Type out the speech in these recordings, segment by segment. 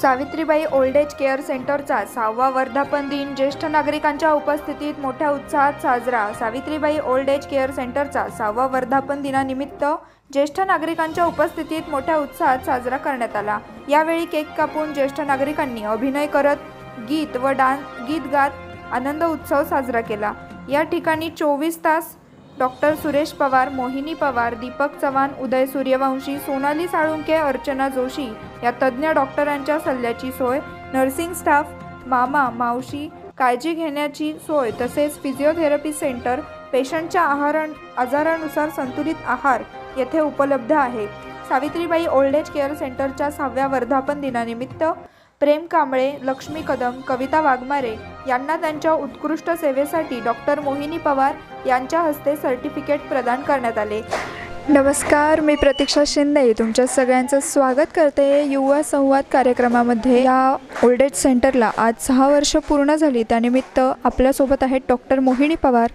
Savitribai old age care सेंटरचा 6वा वर्धापन दिन ज्येष्ठ नागरिकांच्या उपस्थितीत मोठ्या उत्साहात साजरा। सावित्रीबाई ओल्ड एज केअर सेंटरचा 6वा वर्धापन दिनानिमित्त ज्येष्ठ नागरिकांच्या उपस्थितीत मोठ्या उत्साहात साजरा करण्यात आला। यावेळी केक कापून ज्येष्ठ नागरिकांनी अभिनय करत गीत गात आनंद उत्सव साजरा केला। या ठिकाणी 24 तास डॉक्टर सुरेश पवार, मोहिनी पवार, दीपक चव्हाण, उदय सूर्यवंशी, सोनाली साळुंके, अर्चना जोशी या तज्ज्ञ डॉक्टरांच्या सल्ल्याची सोय, नर्सिंग स्टाफ, मामा मावशी, काळजी घेण्याची सोय तसेच फिजिओथेरपी सेंटर, पेशंटच्या आजारानुसार संतुलित आहार येथे उपलब्ध आहे। सावित्रीबाई ओल्ड एज केअर सेंटरच्या 6व्या वर्धापन दिनानिमित्त प्रेम कांबळे, लक्ष्मी कदम, कविता वाघमारे यांना त्यांच्या उत्कृष्ट सेवेसाठी डॉक्टर मोहिनी पवार यांच्या हस्ते सर्टिफिकेट प्रदान करण्यात आले। नमस्कार, मी प्रतीक्षा शिंदे तुमच्या सगळ्यांचं स्वागत करते युवा संवाद कार्यक्रमामध्ये। या ओल्ड एज सेंटरला आज 6 वर्ष पूर्ण झाली, त्यानिमित्त आपल्यासोबत आहेत डॉक्टर मोहिनी पवार।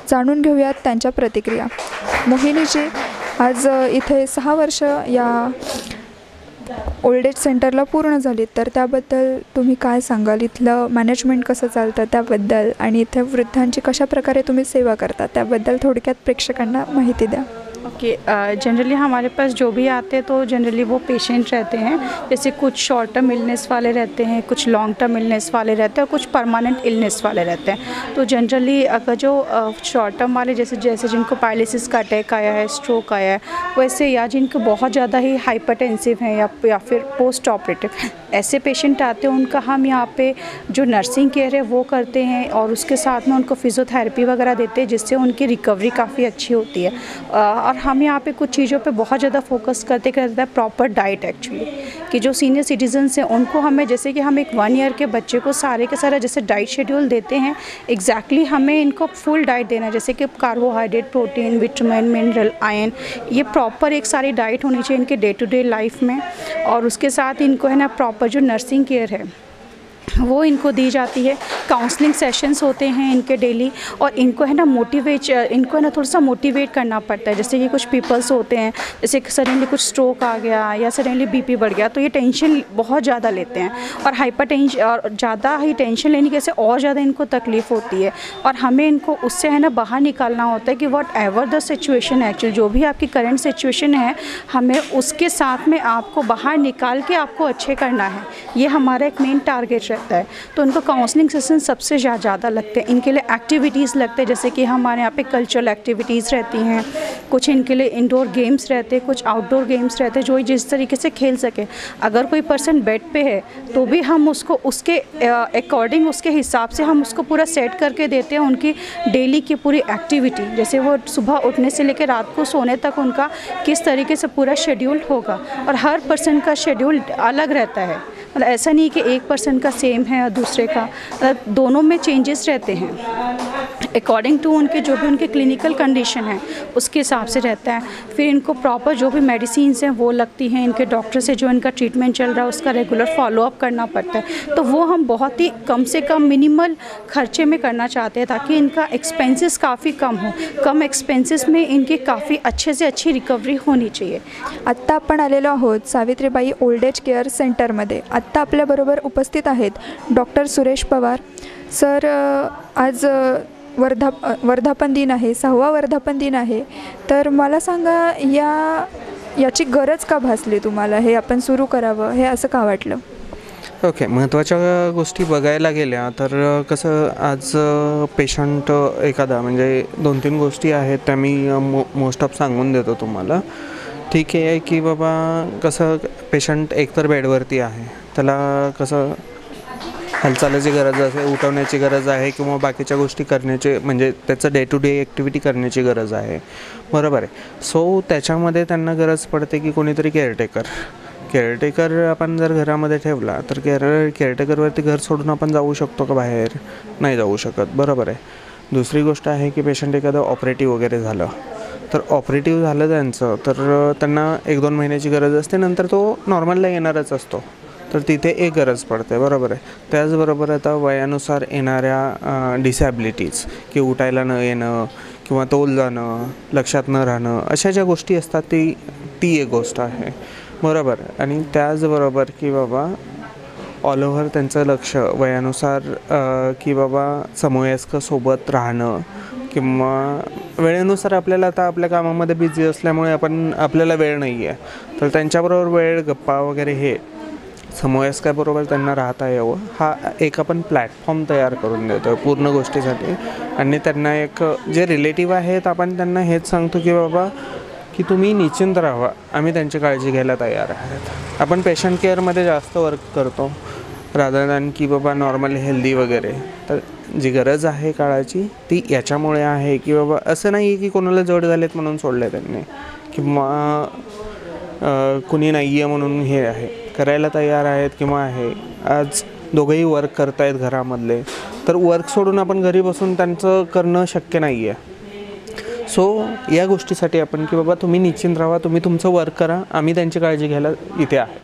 जाणून घेऊयात त्यांच्या प्रतिक्रिया। मोहिनीजी, आज इथे 6 वर्ष या ओल्ड एज सेंटरला पूर्ण झालीत, तर त्याबद्दल तुम्ही काय सांगाल? इथलं मॅनेजमेंट कसं चालतं त्याबद्दल आणि इथे वृद्धांची कशा प्रकारे तुम्ही सेवा करता त्याबद्दल थोडक्यात प्रेक्षकांना माहिती द्या। ओके, जनरली हमारे पास जो भी आते हैं तो जनरली वो पेशेंट रहते हैं। जैसे कुछ शॉर्ट टर्म इलनेस वाले रहते हैं, कुछ लॉन्ग टर्म इलनेस वाले रहते हैं और कुछ परमानेंट इलनेस वाले रहते हैं। तो जनरली अगर जो शॉर्ट टर्म वाले जैसे जिनको पैरालिसिस का अटैक आया है, स्ट्रोक आया है, वैसे या जिनको बहुत ज़्यादा ही हाइपरटेंसिव हैं या फिर पोस्ट ऑपरेटिव ऐसे पेशेंट आते हैं, उनका हम यहाँ पे जो नर्सिंग केयर है वो करते हैं और उसके साथ में उनको फिजियोथेरेपी वगैरह देते हैं, जिससे उनकी रिकवरी काफ़ी अच्छी होती है। और हम यहाँ पे कुछ चीज़ों पे बहुत ज़्यादा फोकस करते हैं प्रॉपर डाइट एक्चुअली, कि जो सीनियर सिटीजन्स हैं उनको हमें जैसे कि हम एक 1 ईयर के बच्चे को सारे के सारा जैसे डाइट शेड्यूल देते हैं, एग्जैक्टली हमें इनको फुल डाइट देना है। जैसे कि carbohydrate, protein, vitamin, mineral, iron, ये प्रॉपर एक सारी डाइट होनी चाहिए इनके डे टू डे लाइफ में। और उसके साथ इनको है ना प्रॉपर जो नर्सिंग केयर है वो इनको दी जाती है। काउंसलिंग सेशंस होते हैं इनके डेली, और इनको है ना इनको है ना थोड़ा सा मोटिवेट करना पड़ता है। जैसे कि कुछ पीपल्स होते हैं, जैसे कि सडनली कुछ स्ट्रोक आ गया या सडनली बीपी बढ़ गया, तो ये टेंशन बहुत ज़्यादा लेते हैं और हाइपर टेंशन और ज़्यादा ही टेंशन लेने की वजह से और ज़्यादा इनको तकलीफ़ होती है। और हमें इनको उससे है ना बाहर निकालना होता है कि वॉट एवर द सिचुएशन है, एक्चुअली जो भी आपकी करंट सिचुएशन है, हमें उसके साथ में आपको बाहर निकाल के आपको अच्छे करना है। ये हमारा एक मेन टारगेट रहता है। तो उनको काउंसलिंग सेशन सबसे ज़्यादा लगते हैं। इनके लिए एक्टिविटीज़ लगते हैं, जैसे कि हमारे यहाँ पे कल्चरल एक्टिविटीज़ रहती हैं, कुछ इनके लिए इंडोर गेम्स रहते हैं, कुछ आउटडोर गेम्स रहते हैं जो जिस तरीके से खेल सके। अगर कोई पर्सन बेड पे है तो भी हम उसको उसके अकॉर्डिंग उसके हिसाब से हम उसको पूरा सेट करके देते हैं उनकी डेली की पूरी एक्टिविटी। जैसे वो सुबह उठने से लेकर रात को सोने तक उनका किस तरीके से पूरा शेड्यूल होगा, और हर पर्सन का शेड्यूल अलग रहता है। मतलब ऐसा नहीं कि एक पर्सन का सेम है और दूसरे का, दोनों में चेंजेस रहते हैं अकॉर्डिंग टू उनके जो भी उनके क्लिनिकल कंडीशन है उसके हिसाब से रहता है। फिर इनको प्रॉपर जो भी मेडिसिन्स हैं वो लगती हैं, इनके डॉक्टर से जो इनका ट्रीटमेंट चल रहा है उसका रेगुलर फॉलोअप करना पड़ता है। तो वो हम बहुत ही कम से कम मिनिमल खर्चे में करना चाहते हैं, ताकि इनका एक्सपेंसेस काफ़ी कम हो। कम एक्सपेंसेस में इनकी काफ़ी अच्छे से अच्छी रिकवरी होनी चाहिए। आत्ता आपण आलेलो आहोत सावित्रीबाई ओल्ड एज केअर सेंटरमध्ये। आत्ता आपल्याबरोबर उपस्थित आहेत डॉक्टर सुरेश पवार सर। आज वर्धापन दिन आहे, 6वा वर्धापन दिन आहे, तर मला सांगा याची गरज का भासली तुम्हाला? हे आपण सुरू करावं हे असं का वाटलं? ओके, महत्त्वाच्या गोष्टी बघायला गेल्या तर कसं आज पेशंट एखादा म्हणजे 2-3 गोष्टी आहेत त्या मी मोस्ट ऑफ सांगून देतो तुम्हाला। ठीक आहे की बाबा कसं पेशंट एकतर बेडवरती आहे, त्याला कसं हालचालीची गरज आहे, उठवण्याची गरज आहे किंवा बाकीच्या गोष्टी करण्याची म्हणजे त्याचं डे टू डे ॲक्टिव्हिटी करण्याची गरज आहे, बरोबर आहे। सो त्याच्यामध्ये त्यांना गरज पडते की कोणीतरी केअरटेकर आपण जर घरामध्ये ठेवला तर केअरटेकरवरती घर सोडून आपण जाऊ शकतो का बाहेर? नाही जाऊ शकत, बरोबर आहे। दुसरी गोष्ट आहे की पेशंट एखादं ऑपरेटिव्ह वगैरे झालं तर ऑपरेटिव्ह झालं त्यांचं तर त्यांना 1-2 महिन्याची गरज असते, नंतर तो नॉर्मलला येणारच असतो, तर तिथे एक गरज पडते, बरोबर आहे। त्याचबरोबर आता वयानुसार येणाऱ्या डिसॅबिलिटीज की उठायला न येणं किंवा तोल जाणं, लक्षात न राहणं, अशा ज्या गोष्टी असतात ती एक गोष्ट आहे, बरोबर। आणि त्याचबरोबर की बाबा ऑल ओव्हर त्यांचं लक्ष वयानुसार की बाबा समवयस्क सोबत राहणं किंवा वेळेनुसार आपल्याला आता आपल्या कामामध्ये बिझी असल्यामुळे आपल्याला वेळ नाही आहे, तर त्यांच्याबरोबर वेळ गप्पा वगैरे हे समवयस्काबरोबर त्यांना राहता यावं हा एक आपण प्लॅटफॉर्म तयार करून देतो आहे पूर्ण गोष्टीसाठी. आणि त्यांना एक जे रिलेटिव्ह आहेत आपण त्यांना हेच सांगतो की बाबा की तुम्ही निश्चिंत राहा, आम्ही त्यांची काळजी घ्यायला तयार आहेत. आपण पेशंट केअरमध्ये जास्त वर्क करतो रादर दॅन की बाबा नॉर्मल हेल्दी वगैरे. तर जी गरज आहे काळाची ती याच्यामुळे आहे की बाबा असं नाही आहे की कोणाला जड झालेत म्हणून सोडले त्यांनी किंवा कुणी नाही आहे म्हणून हे आहे, करायला तयार आहेत किंवा आहे. आज दोघंही वर्क करत आहेत घरामधले, तर वर्क सोडून आपण घरी बसून त्यांचं करणं शक्य नाही आहे. सो या गोष्टीसाठी आपण की बाबा तुम्ही निश्चिंत राहा, तुम्ही तुमचं वर्क करा, आम्ही त्यांची काळजी घ्यायला इथे आहे.